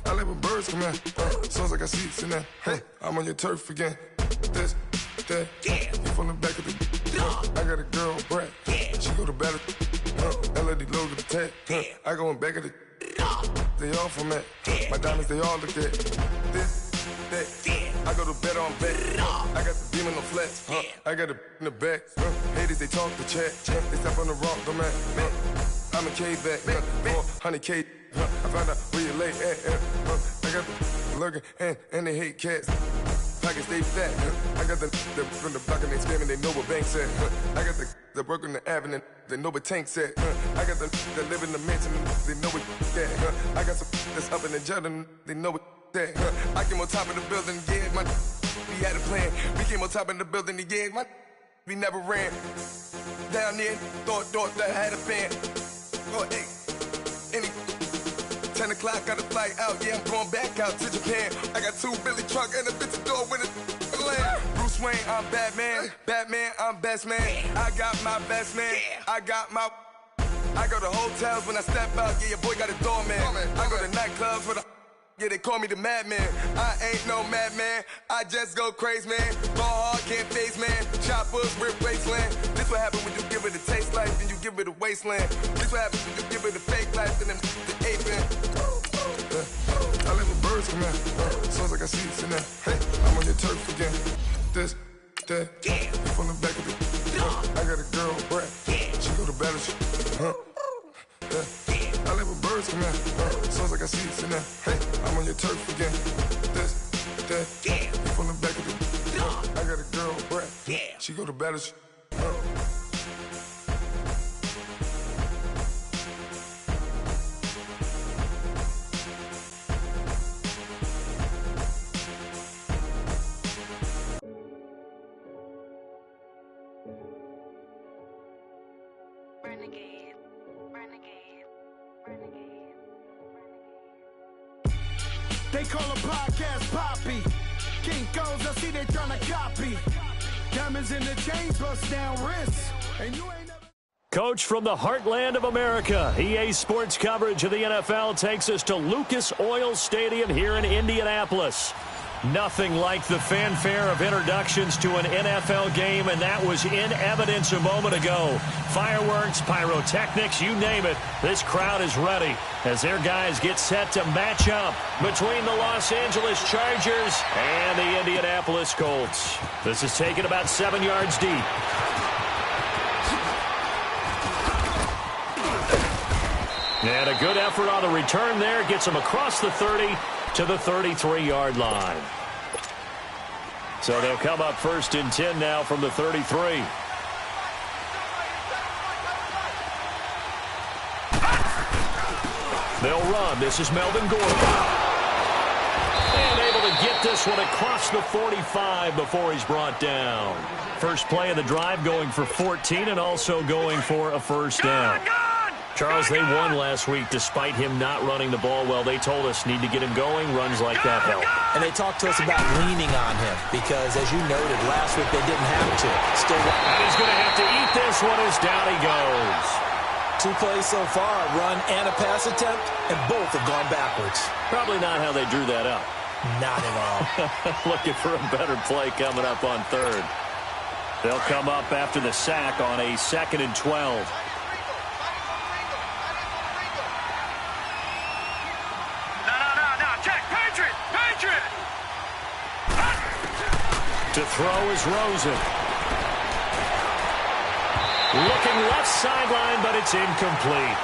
I like when birds come in. Sounds like I see seats in there. Hey, I'm on your turf again. This, that, you from the back of the. I got a girl, Brad. She go to battle. LED logo the tag. I go in back of the. They all from that. My diamonds, they all look at. This, that. I go to bed on back. I got the beam in the flats. I got it in the back. Haters, they talk the chat. They step on the rock, the man. I'm a K-back. 400K. I found out where you lay at. I got the lurking and they hate cats. Pockets stay fat. I got the from the block and they screaming, they know what banks at. I got the work on the avenue, they know what tanks at. I got the live in the mansion, they know what that. I got some that's up in the jungle, they know what that. I came on top of the building, yeah, we had a plan. We came on top of the building, yeah, we never ran. Down there, thought that I had a fan. Oh, hey, any 10 o'clock, got a flight out, yeah, I'm going back out to Japan. I got 2 Billy truck and a bitch door with a land. Bruce Wayne, I'm Batman. Batman, I'm best man. I got my best man. I go to hotels when I step out, yeah, your boy got a doorman. I go to nightclubs with a, yeah, they call me the madman. I ain't no madman, I just go crazy, man. Ball hard, can't face, man. Choppers, rip wasteland. This what happen when you give it a taste life, then you give it a wasteland. This what happen when you give it a fake life, and then the ape man. I let my birds come in. Sounds like I see seats in there. Hey, I'm on your turf again. This, that, you from the back of the. I got a girl, Brad. She go to battle. I let my birds come in. Sounds like I see seats in there. Hey, I'm on your turf again. This, that, you from the back of the. I got a girl, Brad. She go to battle. They call a podcast Poppy. Kinkos, I see they tryna copy. Diamonds in the chains, bust down wrists. And you ain't never... Coach from the heartland of America. EA Sports coverage of the NFL takes us to Lucas Oil Stadium here in Indianapolis. Nothing like the fanfare of introductions to an NFL game, and that was in evidence a moment ago. Fireworks, pyrotechnics, you name it. This crowd is ready as their guys get set to match up between the Los Angeles Chargers and the Indianapolis Colts. This is taken about 7 yards deep. And a good effort on the return there. Gets him across the 30 to the 33-yard line. So they'll come up 1st and 10 now from the 33. They'll run. This is Melvin Gordon. And able to get this one across the 45 before he's brought down. First play of the drive going for 14 and also going for a first down. Charles, they won last week despite him not running the ball well. They told us need to get him going. Runs like that help. And they talked to us about leaning on him because, as you noted, last week they didn't have to. Still, and he's going to have to eat this one as down he goes. 2 plays so far, a run and a pass attempt, and both have gone backwards. Probably not how they drew that up. Not at all. Looking for a better play coming up on 3rd. They'll come up after the sack on a 2nd and 12. To throw is Rosen. Looking left sideline, but it's incomplete.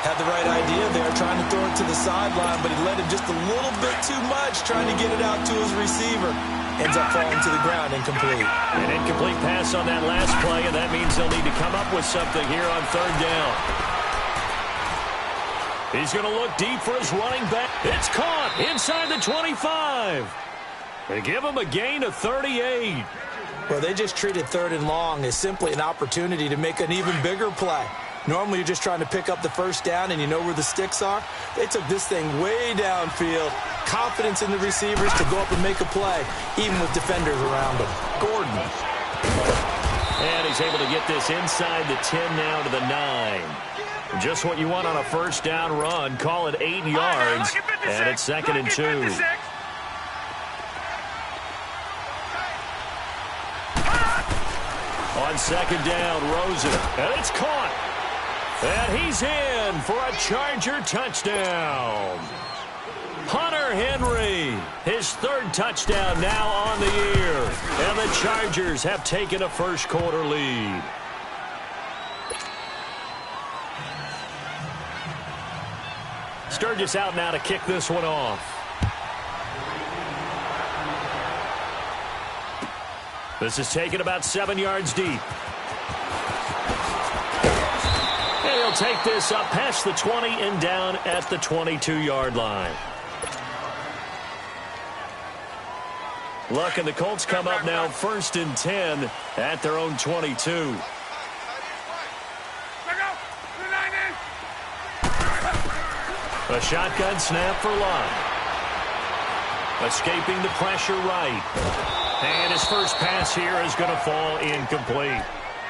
Had the right idea there, trying to throw it to the sideline, but he led him just a little bit too much, trying to get it out to his receiver. Ends up falling to the ground, incomplete. An incomplete pass on that last play, and that means they'll need to come up with something here on 3rd down. He's going to look deep for his running back. It's caught inside the 25. They give him a gain of 38. Well, they just treated 3rd and long as simply an opportunity to make an even bigger play. Normally, you're just trying to pick up the first down and you know where the sticks are. They took this thing way downfield. Confidence in the receivers to go up and make a play, even with defenders around them. Gordon. And he's able to get this inside the 10 now to the 9. Just what you want on a first down run. Call it 8 yards, and it's 2nd and 2. On 2nd down, Rosen, and it's caught. And he's in for a Charger touchdown. Hunter Henry, his 3rd touchdown now on the year. And the Chargers have taken a first-quarter lead. Sturgis out now to kick this one off. This is taken about 7 yards deep. And he'll take this up past the 20 and down at the 22-yard line. Luck and the Colts come up now 1st and 10 at their own 22. A shotgun snap for Luck. Escaping the pressure right. And his first pass here is going to fall incomplete.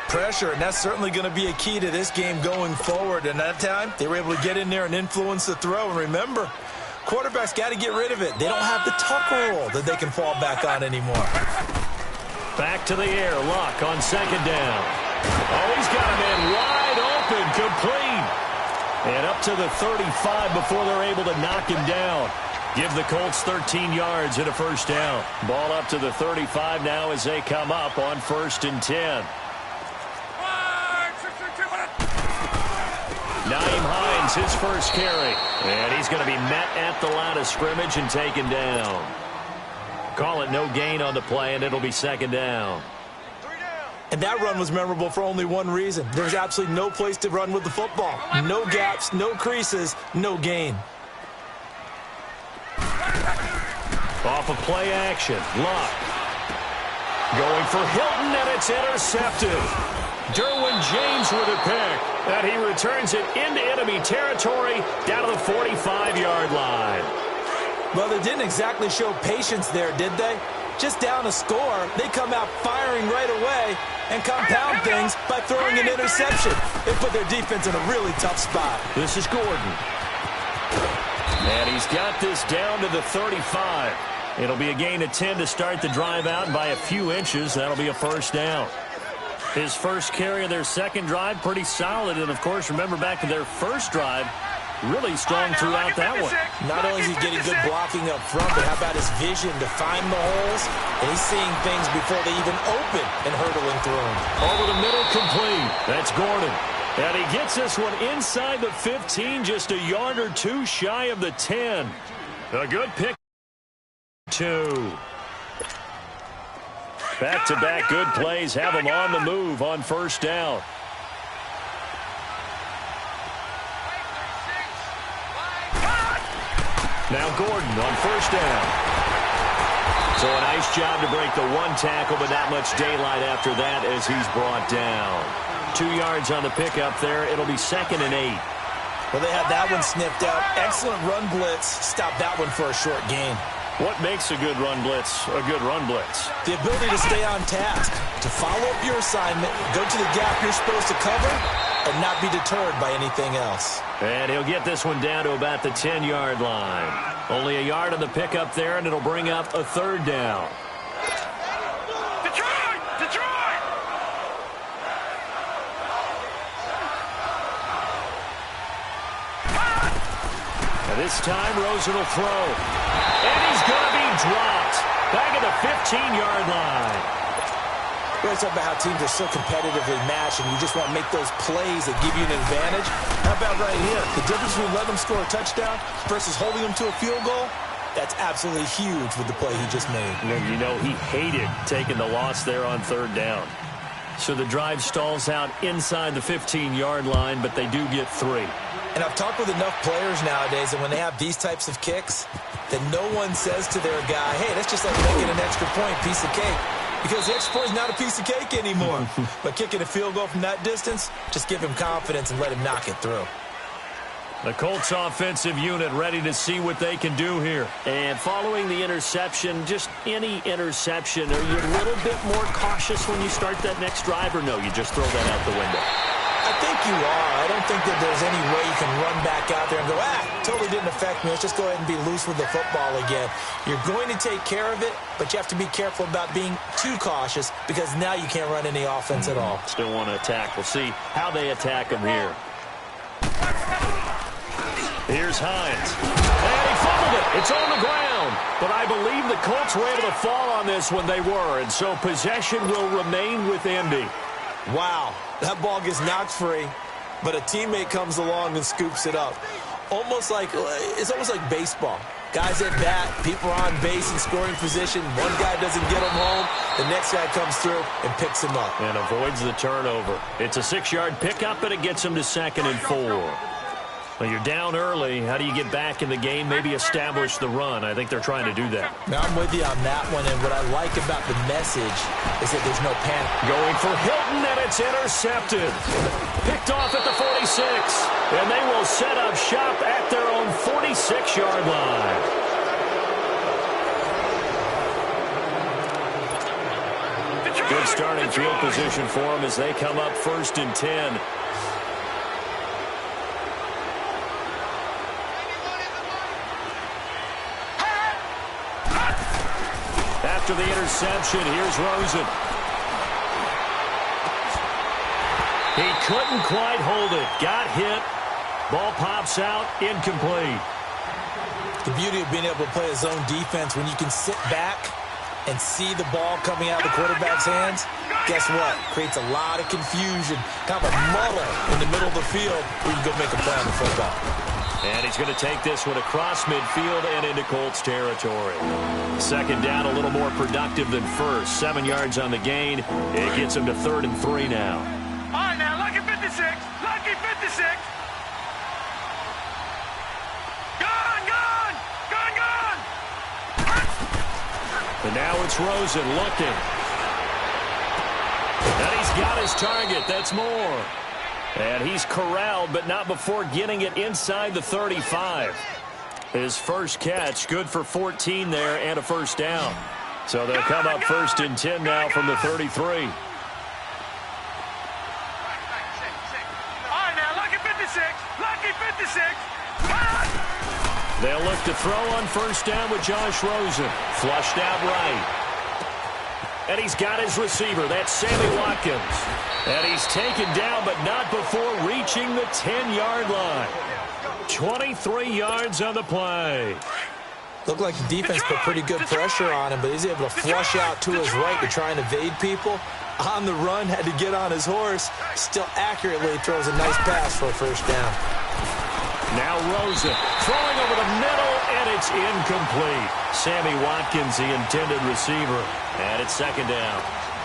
Pressure, and that's certainly going to be a key to this game going forward. And that time, they were able to get in there and influence the throw. And remember, quarterbacks got to get rid of it. They don't have the tuck roll that they can fall back on anymore. Back to the air. Luck on 2nd down. Oh, he's got him in wide open, complete. And up to the 35 before they're able to knock him down. Give the Colts 13 yards and a first down. Ball up to the 35 now as they come up on 1st and 10. Nyheim Hines, his first carry. And he's going to be met at the line of scrimmage and taken down. Call it no gain on the play, and it'll be 2nd down. And that run was memorable for only one reason. There's absolutely no place to run with the football. No gaps, no creases, no gain. Off of play action, Luck. Going for Hilton, and it's intercepted. Derwin James with a pick, and he returns it into enemy territory down to the 45-yard line. Well, they didn't exactly show patience there, did they? Just down a score, they come out firing right away and compound things by throwing an interception. They put their defense in a really tough spot. This is Gordon. And he's got this down to the 35. It'll be a gain of 10 to start the drive out, and by a few inches, that'll be a first down. His first carry of their second drive, pretty solid. And, of course, remember back to their first drive, really strong throughout that one. Not only is he getting good blocking up front, but how about his vision to find the holes? And he's seeing things before they even open and hurdling through them. Over the middle, complete. That's Gordon. And he gets this one inside the 15, just a yard or two shy of the 10. A good pick. 2. Back-to-back good plays have him on the move on first down. Now Gordon on first down. So a nice job to break the one tackle, but not much daylight after that as he's brought down. 2 yards on the pickup there. It'll be 2nd and 8. Well, they had that one sniffed out. Excellent run blitz. Stop that one for a short gain. What makes a good run blitz a good run blitz? The ability to stay on task, to follow up your assignment, go to the gap you're supposed to cover, and not be deterred by anything else. And he'll get this one down to about the 10-yard line. Only a yard on the pickup there, and it'll bring up a third down. Detroit! Detroit! And this time, Rosen will throw. And he's going to be dropped. Back at the 15-yard line. We always talk about how teams are so competitively matched, and you just want to make those plays that give you an advantage. How about right here? The difference between letting them score a touchdown versus holding them to a field goal, that's absolutely huge with the play he just made. You know, he hated taking the loss there on third down. So the drive stalls out inside the 15-yard line, but they do get 3. And I've talked with enough players nowadays that when they have these types of kicks, that no one says to their guy, hey, that's just like making an extra point, piece of cake. Because the extra point is not a piece of cake anymore. But kicking a field goal from that distance, just give him confidence and let him knock it through. The Colts offensive unit ready to see what they can do here. And following the interception, just any interception, are you a little bit more cautious when you start that next drive, or no, you just throw that out the window? I think you are. I don't think that there's any way you can run back out there and go, totally didn't affect me. Let's just go ahead and be loose with the football again. You're going to take care of it, but you have to be careful about being too cautious because now you can't run any offense at all. Still want to attack. We'll see how they attack them here. Here's Hines. And he fumbled it. It's on the ground. But I believe the Colts were able to fall on this when they were, and so possession will remain with Indy. Wow, that ball gets knocked free, but a teammate comes along and scoops it up. It's almost like baseball. Guys at bat, people are on base in scoring position. One guy doesn't get him home. The next guy comes through and picks him up. And avoids the turnover. It's a 6-yard pickup, and it gets him to 2nd and 4. Well, you're down early. How do you get back in the game? Maybe establish the run. I think they're trying to do that. Now, I'm with you on that one, and what I like about the message is that there's no panic. Going for Hilton, and it's intercepted. Picked off at the 46, and they will set up shop at their own 46-yard line. Good starting field position for them as they come up 1st and 10. After the interception, here's Rosen. He couldn't quite hold it. Got hit. Ball pops out. Incomplete. The beauty of being able to play a zone defense when you can sit back and see the ball coming out of the quarterback's hands, guess what? Creates a lot of confusion, kind of a muddle in the middle of the field where you can go make a play on the football. And he's going to take this one across midfield and into Colts territory. 2nd down, a little more productive than first. 7 yards on the gain. It gets him to 3rd and 3 now. All right, now, lucky 56. Lucky 56. Gone. And now it's Rosen looking. And he's got his target. That's more. And he's corralled, but not before getting it inside the 35. His first catch, good for 14 there and a 1st down. So they'll come up 1st and 10 now from the 33. All right, now, lucky 56. Lucky 56. They'll look to throw on 1st down with Josh Rosen. Flushed out right. And he's got his receiver. That's Sammy Watkins. And he's taken down, but not before reaching the 10-yard line. 23 yards on the play. Looked like the defense put pretty good pressure on him, but he's able to flush out to his right to try and evade people. On the run, had to get on his horse. Still accurately throws a nice pass for a 1st down. Now Rosen throwing over the middle, and it's incomplete. Sammy Watkins, the intended receiver, and it's 2nd down.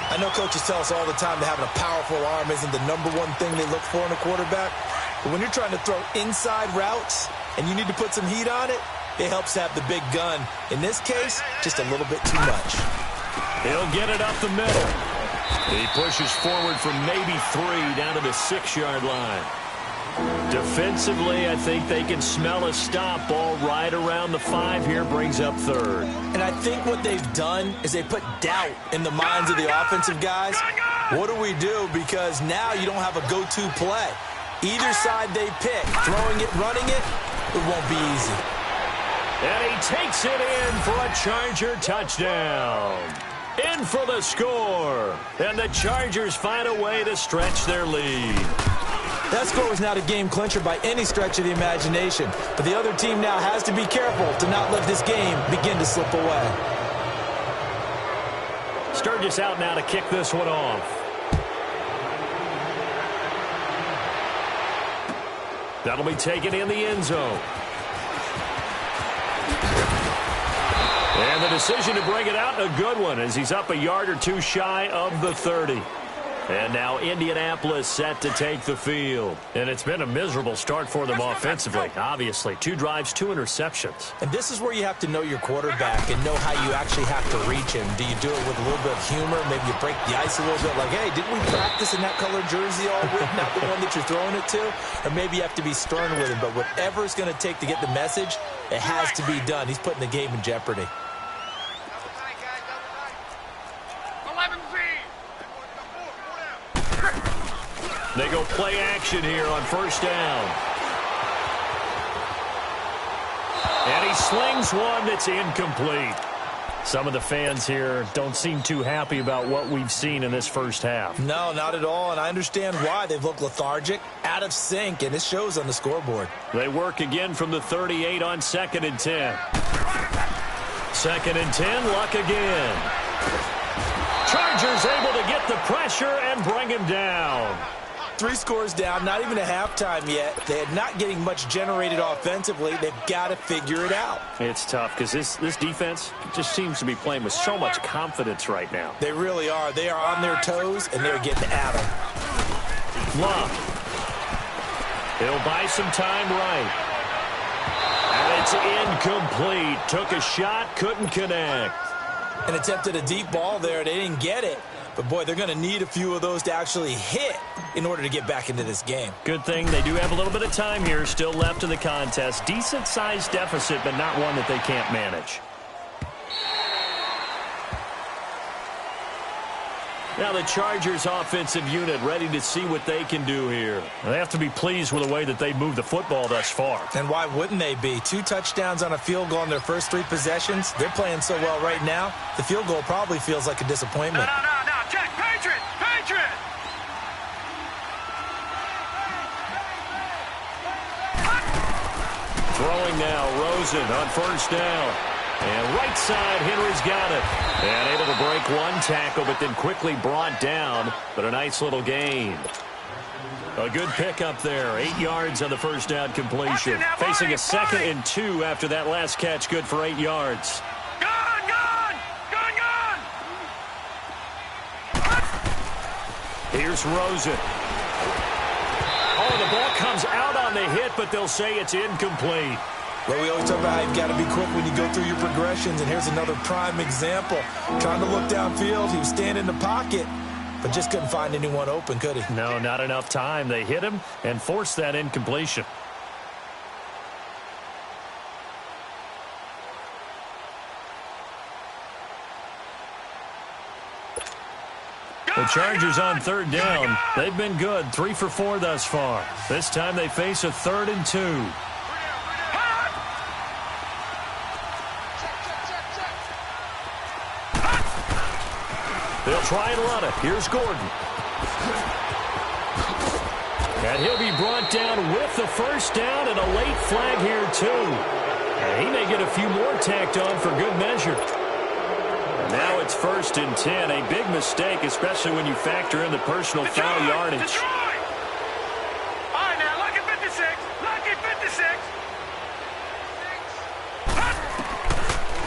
I know coaches tell us all the time that having a powerful arm isn't the #1 thing they look for in a quarterback. But when you're trying to throw inside routes and you need to put some heat on it, it helps to have the big gun. In this case, just a little bit too much. He'll get it up the middle. He pushes forward from maybe 3 down to the 6-yard line. Defensively, I think they can smell a stop. Ball right around the 5 here, brings up 3rd. And I think what they've done is they put doubt in the minds of the offensive guys. What do we do? Because now you don't have a go-to play. Either side they pick, throwing it, running it, it won't be easy. And he takes it in for a Charger touchdown. In for the score. And the Chargers find a way to stretch their lead. That score was not a game clincher by any stretch of the imagination, but the other team now has to be careful to not let this game begin to slip away. Sturgis out now to kick this one off. That'll be taken in the end zone. And the decision to bring it out, a good one, as he's up a yard or 2 shy of the 30. And now Indianapolis set to take the field. And it's been a miserable start for them offensively, obviously. 2 drives, 2 interceptions. And this is where you have to know your quarterback and know how you actually have to reach him. Do you do it with a little bit of humor? Maybe you break the ice a little bit like, hey, didn't we practice in that colored jersey all week, not the one that you're throwing it to? Or maybe you have to be stern with him. But whatever it's going to take to get the message, it has to be done. He's putting the game in jeopardy. They go play action here on first down. And he slings one that's incomplete. Some of the fans here don't seem too happy about what we've seen in this first half. No, not at all, and I understand why. They've looked lethargic, out of sync, and it shows on the scoreboard. They work again from the 38 on 2nd and 10. 2nd and 10, Luck again. Chargers able to get the pressure and bring him down. 3 scores down, not even a halftime yet. They're not getting much generated offensively. They've got to figure it out. It's tough because this defense just seems to be playing with so much confidence right now. They really are. They are on their toes, and they're getting at them. Luck. He'll buy some time right. And it's incomplete. Took a shot, couldn't connect. And attempted a deep ball there. They didn't get it. But, boy, they're going to need a few of those to actually hit in order to get back into this game. Good thing they do have a little bit of time here still left in the contest. Decent-sized deficit, but not one that they can't manage. Now the Chargers offensive unit ready to see what they can do here. They have to be pleased with the way that they've moved the football thus far. And why wouldn't they be? 2 touchdowns on a field goal in their first 3 possessions. They're playing so well right now, the field goal probably feels like a disappointment. No. Check. Patriot. Throwing now, Rosen on first down. And right side, Henry's got it. And able to break 1 tackle, but then quickly brought down. But a nice little gain. A good pickup there. 8 yards on the first down completion. Facing a 2nd and 2 after that last catch. Good for 8 yards. Here's Rosen. Oh, the ball comes out on the hit, but they'll say it's incomplete. Well, we always talk about how you've got to be quick when you go through your progressions, and here's another prime example. Trying to look downfield, he was standing in the pocket, but just couldn't find anyone open, could he? No, not enough time. They hit him and forced that incompletion. The Chargers on 3rd down. They've been good, 3 for 4 thus far. This time they face a 3rd and 2. They'll try and run it. Here's Gordon. And he'll be brought down with the first down and a late flag here too. And he may get a few more tacked on for good measure. Now it's 1st and 10. A big mistake, especially when you factor in the personal foul yardage. All right, now, lucky 56.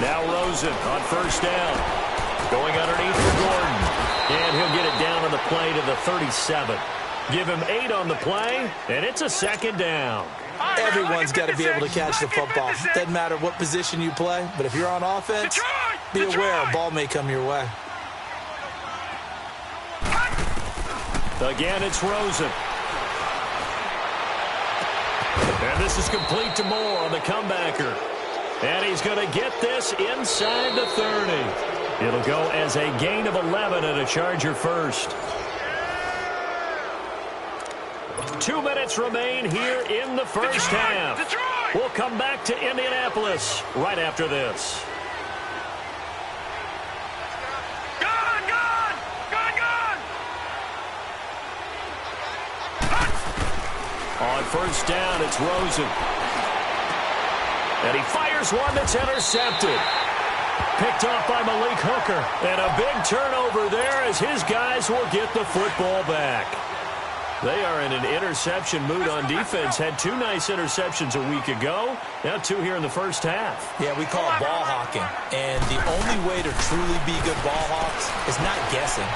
Now Rosen on first down. Going underneath for Gordon. And he'll get it down on the play to the 37. Give him 8 on the play, and it's a 2nd down. Everyone's got to be able to catch the football. Doesn't matter what position you play, but if you're on offense, be aware a ball may come your way. Again, it's Rosen. And this is complete to Moore on the comebacker. And he's going to get this inside the 30. It'll go as a gain of 11 and a Charger first. 2 minutes remain here in the first half. We'll come back to Indianapolis right after this. On first down, it's Rosen. And he fires one that's intercepted. Picked off by Malik Hooker. And a big turnover there as his guys will get the football back. They are in an interception mood on defense. Had 2 nice interceptions a week ago. Now 2 here in the first half. Yeah, we call it ball hawking. And the only way to truly be good ball hawks is not guessing.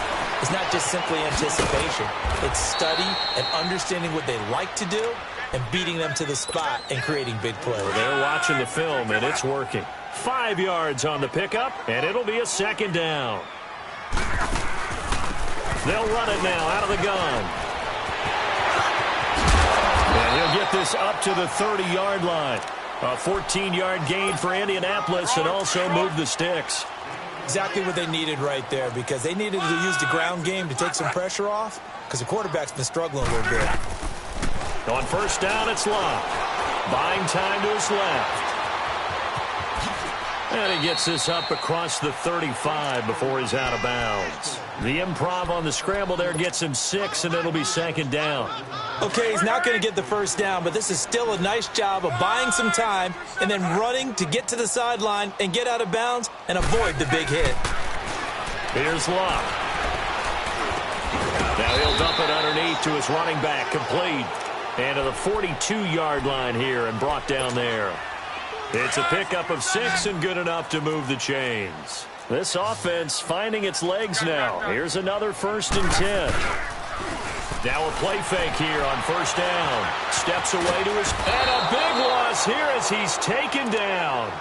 is not just simply anticipation. It's study and understanding what they like to do and beating them to the spot and creating big plays. They're watching the film, and it's working. 5 yards on the pickup, and it'll be a second down. They'll run it now out of the gun. And he'll get this up to the 30-yard line. A 14-yard gain for Indianapolis and also move the sticks. Exactly what they needed right there, because they needed to use the ground game to take some pressure off because the quarterback's been struggling a little bit. On first down, it's Locke. Buying time to his left. And he gets this up across the 35 before he's out of bounds. The improv on the scramble there gets him 6, and it'll be second down. Okay, he's not going to get the first down, but this is still a nice job of buying some time and then running to get to the sideline and get out of bounds and avoid the big hit. Here's Locke. Now he'll dump it underneath to his running back, complete. And to the 42-yard line here and brought down there. It's a pickup of 6 and good enough to move the chains. This offense finding its legs now. Here's another 1st and 10. Now a play fake here on first down. Steps away to his... And a big loss here as he's taken down.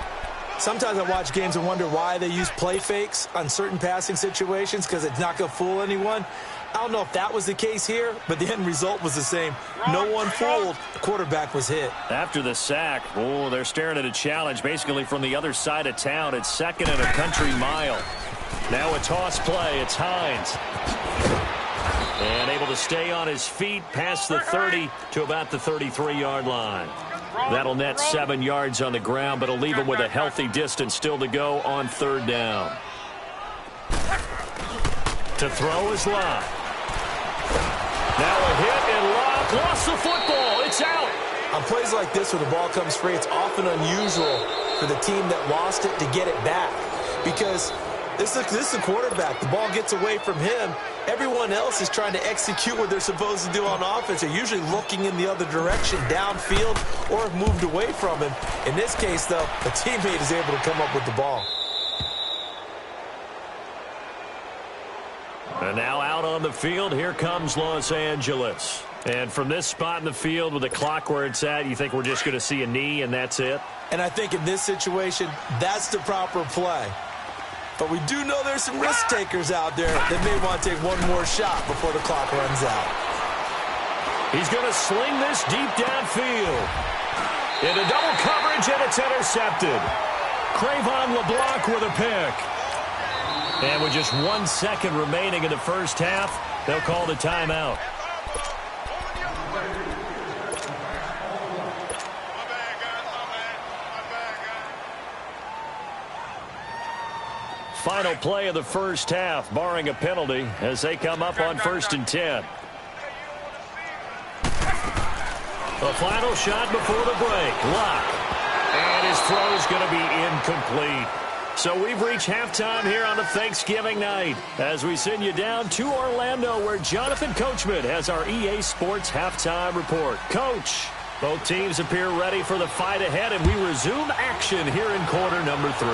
Sometimes I watch games and wonder why they use play fakes on certain passing situations, because it's not going to fool anyone. I don't know if that was the case here, but the end result was the same. No one fooled. The quarterback was hit. After the sack, they're staring at a challenge basically from the other side of town. It's 2nd and a country mile. Now a toss play. It's Hines. And able to stay on his feet past the 30 to about the 33-yard line. That'll net 7 yards on the ground, but it'll leave him with a healthy distance still to go on 3rd down. To throw is Locke. Now a hit, and Locke lost the football. It's out. On plays like this where the ball comes free, it's often unusual for the team that lost it to get it back, because this is the quarterback. The ball gets away from him. Everyone else is trying to execute what they're supposed to do on offense. They're usually looking in the other direction, downfield, or have moved away from him. In this case, though, a teammate is able to come up with the ball. And now out on the field, here comes Los Angeles. And from this spot in the field with the clock where it's at, you think we're just going to see a knee and that's it? And I think in this situation, that's the proper play. But we do know there's some risk takers out there that may want to take one more shot before the clock runs out. He's going to sling this deep downfield. Into double coverage, and it's intercepted. Crayvon LeBlanc with a pick. And with just 1 second remaining in the first half, they'll call the timeout. Final play of the first half, barring a penalty, as they come up on 1st and 10. The final shot before the break. Locke. And his throw is going to be incomplete. So we've reached halftime here on the Thanksgiving night as we send you down to Orlando, where Jonathan Coachman has our EA Sports halftime report. Coach, both teams appear ready for the fight ahead, and we resume action here in quarter number 3.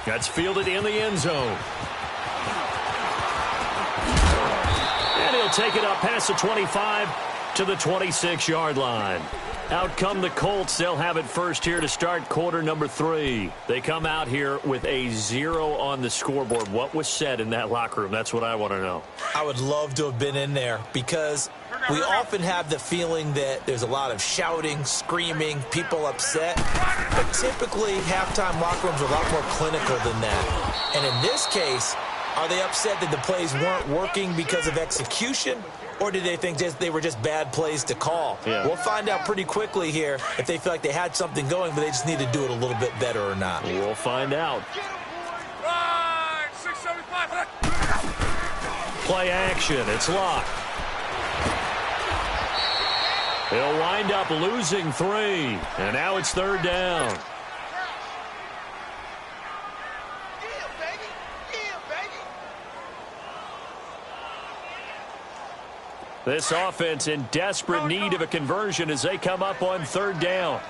That's fielded in the end zone. And he'll take it up past the 25 to the 26-yard line. Out come the Colts. They'll have it first here to start quarter number 3. They come out here with a 0 on the scoreboard. What was said in that locker room? That's what I want to know. I would love to have been in there, because we often have the feeling that there's a lot of shouting, screaming, people upset. But typically, halftime locker rooms are a lot more clinical than that. And in this case, are they upset that the plays weren't working because of execution? Or did they think they were just bad plays to call? Yeah. We'll find out pretty quickly here if they feel like they had something going, but they just need to do it a little bit better or not. We'll find out. Play action. It's Locke. He'll wind up losing 3. And now it's 3rd down. This offense in desperate need of a conversion as they come up on 3rd down.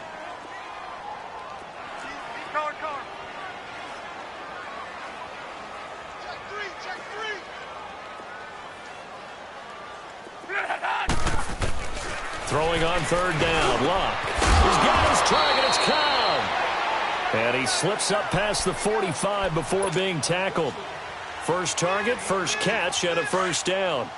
Check three. Throwing on third down. Luck. He's got his target. It's Cobb. And he slips up past the 45 before being tackled. First target, first catch, and a first down.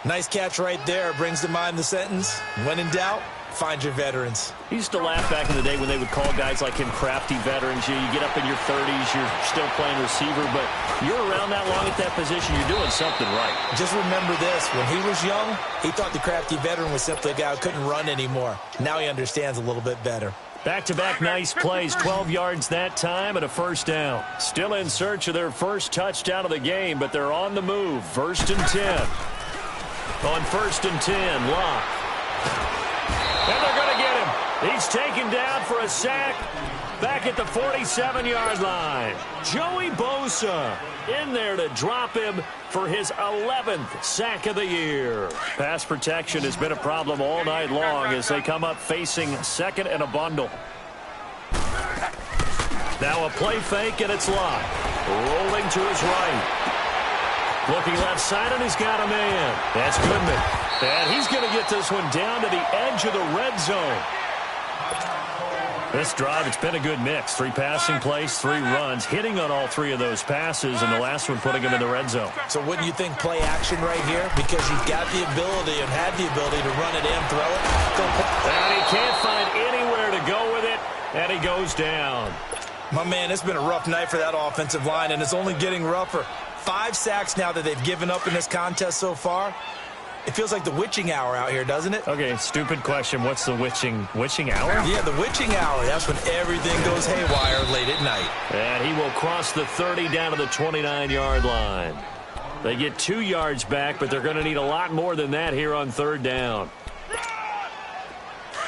Nice catch right there. Brings to mind the sentence, when in doubt, find your veterans. He used to laugh back in the day when they would call guys like him crafty veterans. You get up in your 30s, you're still playing receiver, but you're around that long at that position, you're doing something right. Just remember this. When he was young, he thought the crafty veteran was simply a guy who couldn't run anymore. Now he understands a little bit better. Back-to-back nice plays, 12 yards that time and a first down. Still in search of their first touchdown of the game, but they're on the move. First and 10. On first and 10, Locke. And they're going to get him. He's taken down for a sack back at the 47-yard line. Joey Bosa in there to drop him for his 11th sack of the year. Pass protection has been a problem all night long as they come up facing second and a bundle. Now a play fake, and it's Locke. Rolling to his right. Looking left side, and he's got a man. That's Goodman. And he's going to get this one down to the edge of the red zone. This drive, it's been a good mix. 3 passing plays, 3 runs, hitting on all 3 of those passes, and the last one putting him in the red zone. So wouldn't you think play action right here? Because he's got the ability and had the ability to run it and throw it. And he can't find anywhere to go with it, and he goes down. My man, it's been a rough night for that offensive line, and it's only getting rougher. 5 sacks now that they've given up in this contest so far. It feels like the witching hour out here, doesn't it? Okay, stupid question. What's the witching hour? Yeah, the witching hour. That's when everything goes haywire late at night. And he will cross the 30 down to the 29-yard line. They get 2 yards back, but they're going to need a lot more than that here on third down.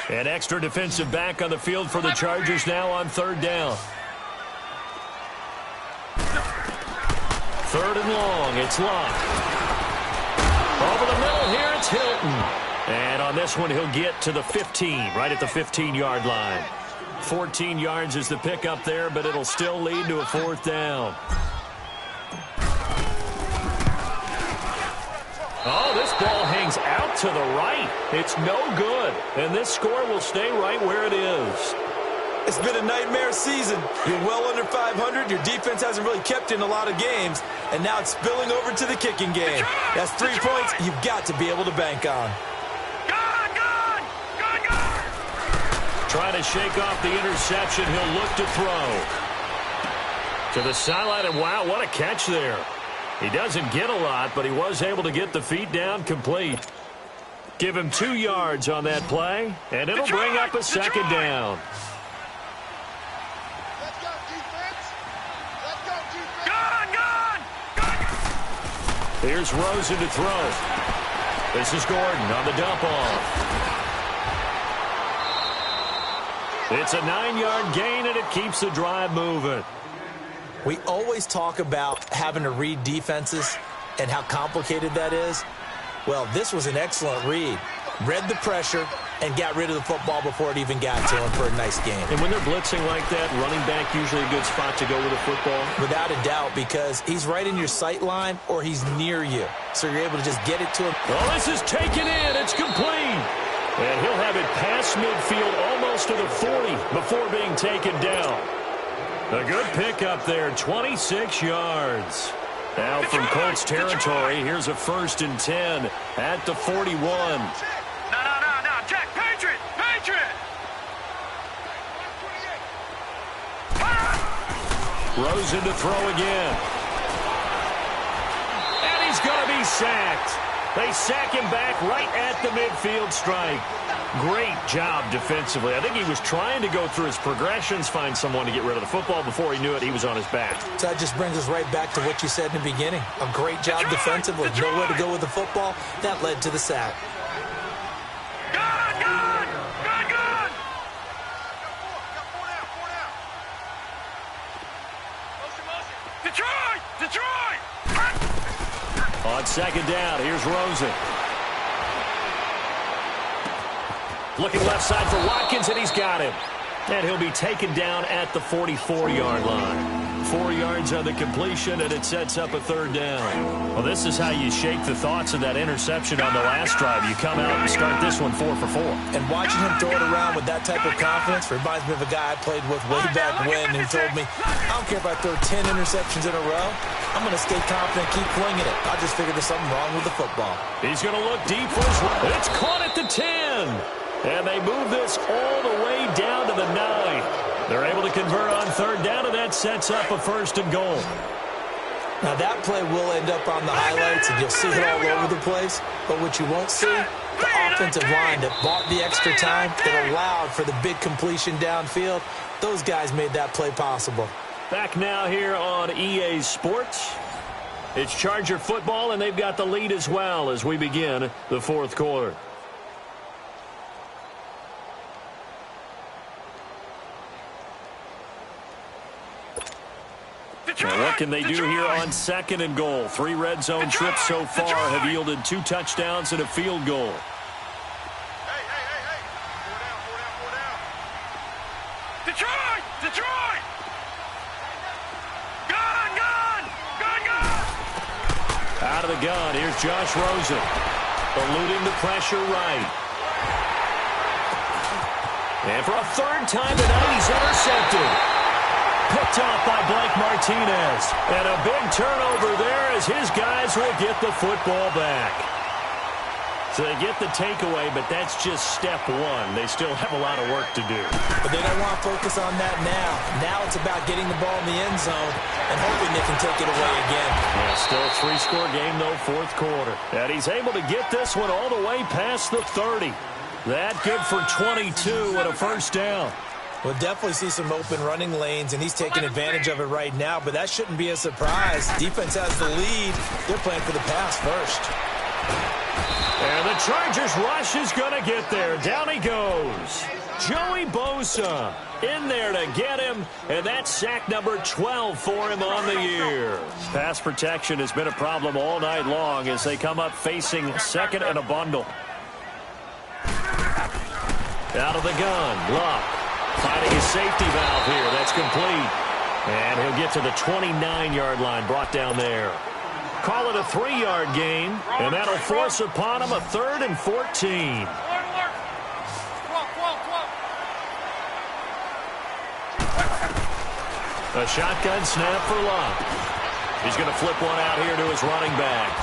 An extra defensive back on the field for the Chargers now on third down. Third and long, it's Locke. Over the middle here, it's Hilton. And on this one, he'll get to the 15, right at the 15-yard line. 14 yards is the pickup there, but it'll still lead to a fourth down. Oh, this ball hangs out to the right. It's no good. And this score will stay right where it is. It's been a nightmare season. You're well under 500. Your defense hasn't really kept in a lot of games. And now it's spilling over to the kicking game. That's 3 points you've got to be able to bank on. Trying to shake off the interception. He'll look to throw. To the sideline, and wow, what a catch there. He doesn't get a lot, but he was able to get the feet down complete. Give him 2 yards on that play, and it'll bring up a second down. Here's Rosen to throw. This is Gordon on the dump off. It's a 9-yard gain, and it keeps the drive moving. We always talk about having to read defenses and how complicated that is. Well, this was an excellent read. Read the pressure and got rid of the football before it even got to him for a nice game. And when they're blitzing like that, running back usually a good spot to go with a football? Without a doubt, because he's right in your sight line or he's near you. So you're able to just get it to him. Well, this is taken in. It's complete. And he'll have it past midfield almost to the 40 before being taken down. A good pickup there, 26 yards. Now from Colts territory, here's a first and 10 at the 41. No, Jack, Patriot! Rosen to throw again. And he's going to be sacked. They sack him back right at the midfield strike. Great job defensively. I think he was trying to go through his progressions, find someone to get rid of the football. Before he knew it, he was on his back. So that just brings us right back to what you said in the beginning. A great job defensively. Nowhere to go with the football. That led to the sack. Detroit! On second down, here's Rosen. Looking left side for Watkins, and he's got him. And he'll be taken down at the 44-yard line. 4 yards on the completion, and it sets up a third down. Well, this is how you shake the thoughts of that interception on the last drive. You come out and start this one 4 for 4. And watching him throw it around with that type of confidence reminds me of a guy I played with way back when who told me, I don't care if I throw 10 interceptions in a row, I'm going to stay confident, keep flinging it. I just figured there's something wrong with the football. He's going to look deep for his run. It's caught at the 10. And they move this all the way down to the 9. They're able to convert on third down, and that sets up a first and goal. Now, that play will end up on the highlights, and you'll see it all over the place. But what you won't see, the offensive line that bought the extra time, that allowed for the big completion downfield, those guys made that play possible. Back now here on EA Sports. It's Charger football, and they've got the lead as well as we begin the fourth quarter. Now what can they do here on second and goal? 3 red zone trips so far have yielded 2 touchdowns and a field goal. Hey. Four down. Detroit! Gun! Out of the gun, here's Josh Rosen. Eluding the pressure right. And for a third time tonight, he's intercepted. Picked off by Blake Martinez. And a big turnover there as his guys will get the football back. So they get the takeaway, but that's just step one. They still have a lot of work to do. But they don't want to focus on that now. Now it's about getting the ball in the end zone and hoping they can take it away again. Yeah, still a 3-score game, though, fourth quarter. And he's able to get this one all the way past the 30. That good for 22 and a first down. We'll definitely see some open running lanes, and he's taking advantage of it right now, but that shouldn't be a surprise. Defense has the lead. They're playing for the pass first. And the Chargers rush is going to get there. Down he goes. Joey Bosa in there to get him, and that's sack number 12 for him on the year. Pass protection has been a problem all night long as they come up facing second and a bundle. Out of the gun, Luck. Finding his safety valve here. That's complete. And he'll get to the 29-yard line, brought down there. Call it a 3-yard gain, and that'll force upon him a 3rd and 14. A shotgun snap for Luck. He's going to flip one out here to his running back.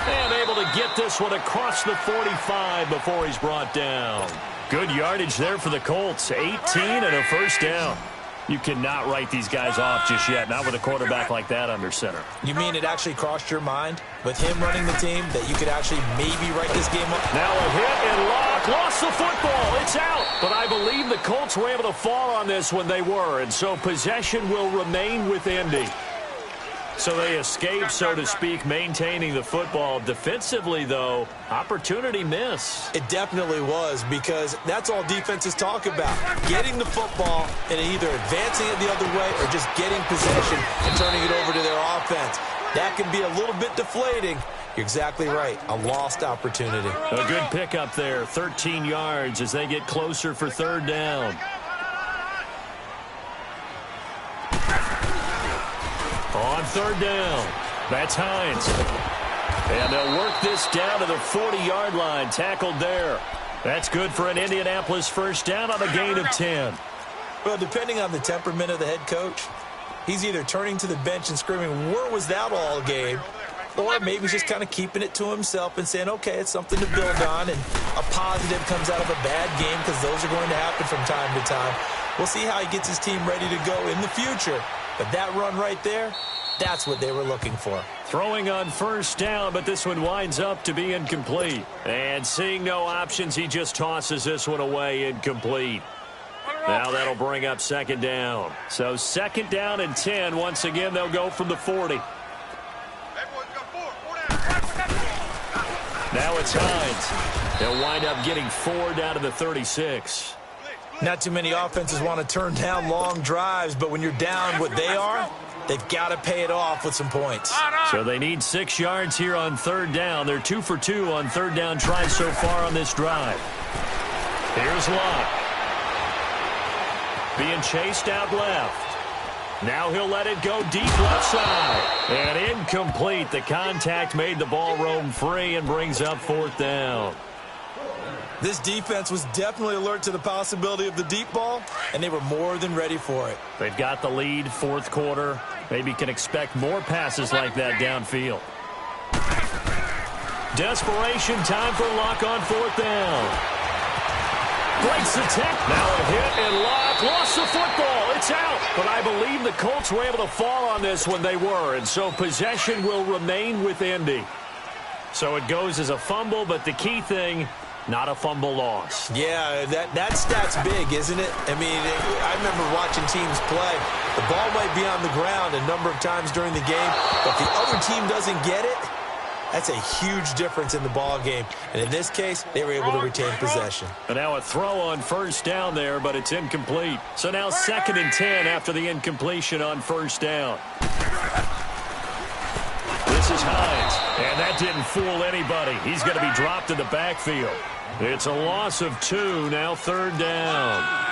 And able to get this one across the 45 before he's brought down. Good yardage there for the Colts. 18 and a first down. You cannot write these guys off just yet, not with a quarterback like that under center. You mean it actually crossed your mind with him running the team that you could actually maybe write this game up? Now a hit and Luck lost the football. It's out. But I believe the Colts were able to fall on this when they were, and so possession will remain with Indy. So they escape, so to speak, maintaining the football. Defensively, though, opportunity miss. It definitely was, because that's all defenses talk about. Getting the football and either advancing it the other way or just getting possession and turning it over to their offense. That can be a little bit deflating. You're exactly right. A lost opportunity. A good pickup there. 13 yards as they get closer for third down. On third down, that's Hines. And they'll work this down to the 40-yard line, tackled there. That's good for an Indianapolis first down on a gain of 10. Well, depending on the temperament of the head coach, he's either turning to the bench and screaming, where was that all game? Or maybe he's just kind of keeping it to himself and saying, okay, it's something to build on, and a positive comes out of a bad game because those are going to happen from time to time. We'll see how he gets his team ready to go in the future. But that run right there, that's what they were looking for. Throwing on first down, but this one winds up to be incomplete. And seeing no options, he just tosses this one away, incomplete. Now that'll bring up second down. So second down and 10. Once again, they'll go from the 40. Now it's Hines. They'll wind up getting 4 down to the 36. Not too many offenses want to turn down long drives, but when you're down what they are, they've got to pay it off with some points. So they need 6 yards here on third down. They're 2 for 2 on third down tries so far on this drive. Here's Luck. Being chased out left. Now he'll let it go deep left side. And incomplete. The contact made the ball roam free and brings up 4th down. This defense was definitely alert to the possibility of the deep ball, and they were more than ready for it. They've got the lead, 4th quarter. Maybe can expect more passes like that downfield. Desperation time for Luck on 4th down. Breaks the tech. Now a hit and Luck lost the football. It's out. But I believe the Colts were able to fall on this when they were, and so possession will remain with Indy. So it goes as a fumble, but the key thing, not a fumble loss. Yeah, that stat's big, isn't it? I mean, I remember watching teams play. The ball might be on the ground a number of times during the game, but if the other team doesn't get it, that's a huge difference in the ball game. And in this case, they were able to retain possession. And now a throw on 1st down there, but it's incomplete. So now 2nd and 10 after the incompletion on 1st down. This is Hines, and that didn't fool anybody. He's going to be dropped in the backfield. It's a loss of 2, now 3rd down.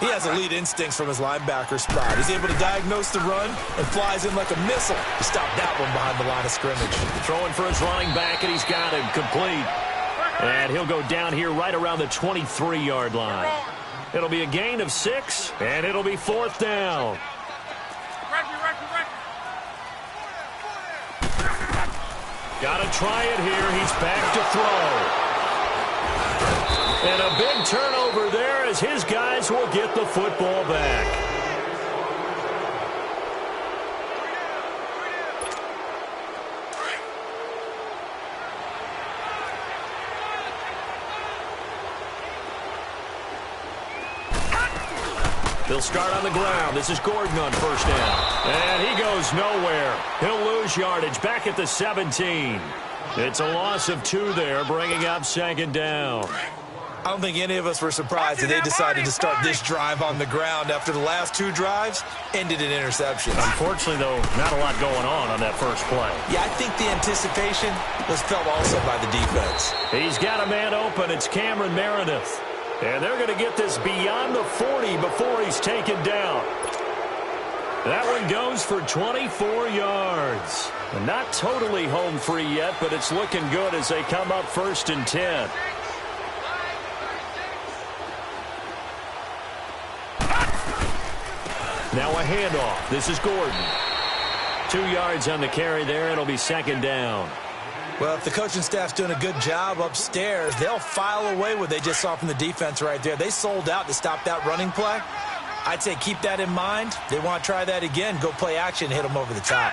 He has elite instincts from his linebacker spot. He's able to diagnose the run and flies in like a missile to stop that one behind the line of scrimmage. Throwing for his running back, and he's got him complete. And he'll go down here right around the 23-yard line. It'll be a gain of 6, and it'll be 4th down. Got to try it here. He's back to throw. And a big turnover there as his guys will get the football back. They'll start on the ground. This is Gordon on 1st down. And he goes nowhere. He'll lose yardage back at the 17. It's a loss of 2 there, bringing up 2nd down. I don't think any of us were surprised that they decided to start this drive on the ground after the last 2 drives ended in interceptions. Unfortunately, though, not a lot going on that first play. Yeah, I think the anticipation was felt also by the defense. He's got a man open. It's Cameron Meredith. And they're going to get this beyond the 40 before he's taken down. That one goes for 24 yards. Not totally home free yet, but it's looking good as they come up 1st and 10. Now a handoff. This is Gordon. 2 yards on the carry there. It'll be 2nd down. Well, if the coaching staff's doing a good job upstairs, they'll file away what they just saw from the defense right there. They sold out to stop that running play. I'd say keep that in mind. They want to try that again. Go play action, hit them over the top.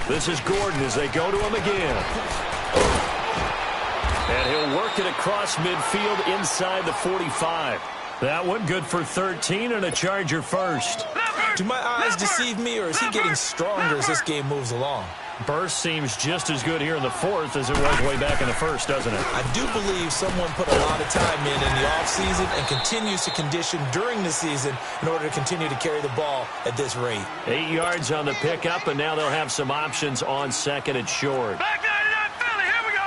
This is Gordon as they go to him again. And he'll work it across midfield inside the 45. That one good for 13 and a Charger first. Do my eyes deceive me, or is he getting stronger as this game moves along? Burst seems just as good here in the 4th as it was way back in the 1st, doesn't it? I do believe someone put a lot of time in the offseason and continues to condition during the season in order to continue to carry the ball at this rate. 8 yards on the pickup, and now they'll have some options on 2nd and short. Back 99 Philly, here we go.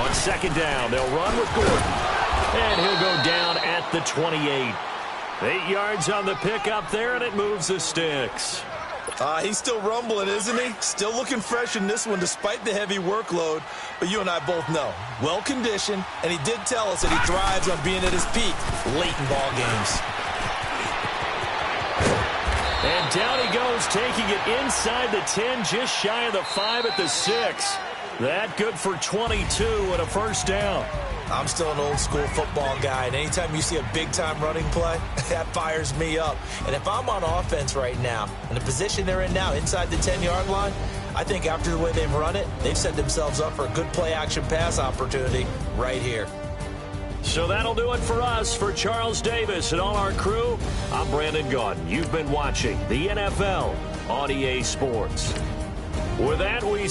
On 2nd down, they'll run with Gordon. And he'll go down at the 28. 8 yards on the pickup there, and it moves the sticks. He's still rumbling, isn't he? Still looking fresh in this one despite the heavy workload. But you and I both know, well-conditioned, and he did tell us that he thrives on being at his peak late in ball games. And down he goes, taking it inside the 10, just shy of the 5 at the 6. That good for 22 and a 1st down. I'm still an old-school football guy, and anytime you see a big-time running play, that fires me up. And if I'm on offense right now, in the position they're in now, inside the 10-yard line, I think after the way they've run it, they've set themselves up for a good play-action pass opportunity right here. So that'll do it for us. For Charles Davis and all our crew, I'm Brandon Gaudin. You've been watching the NFL on EA Sports. With that, we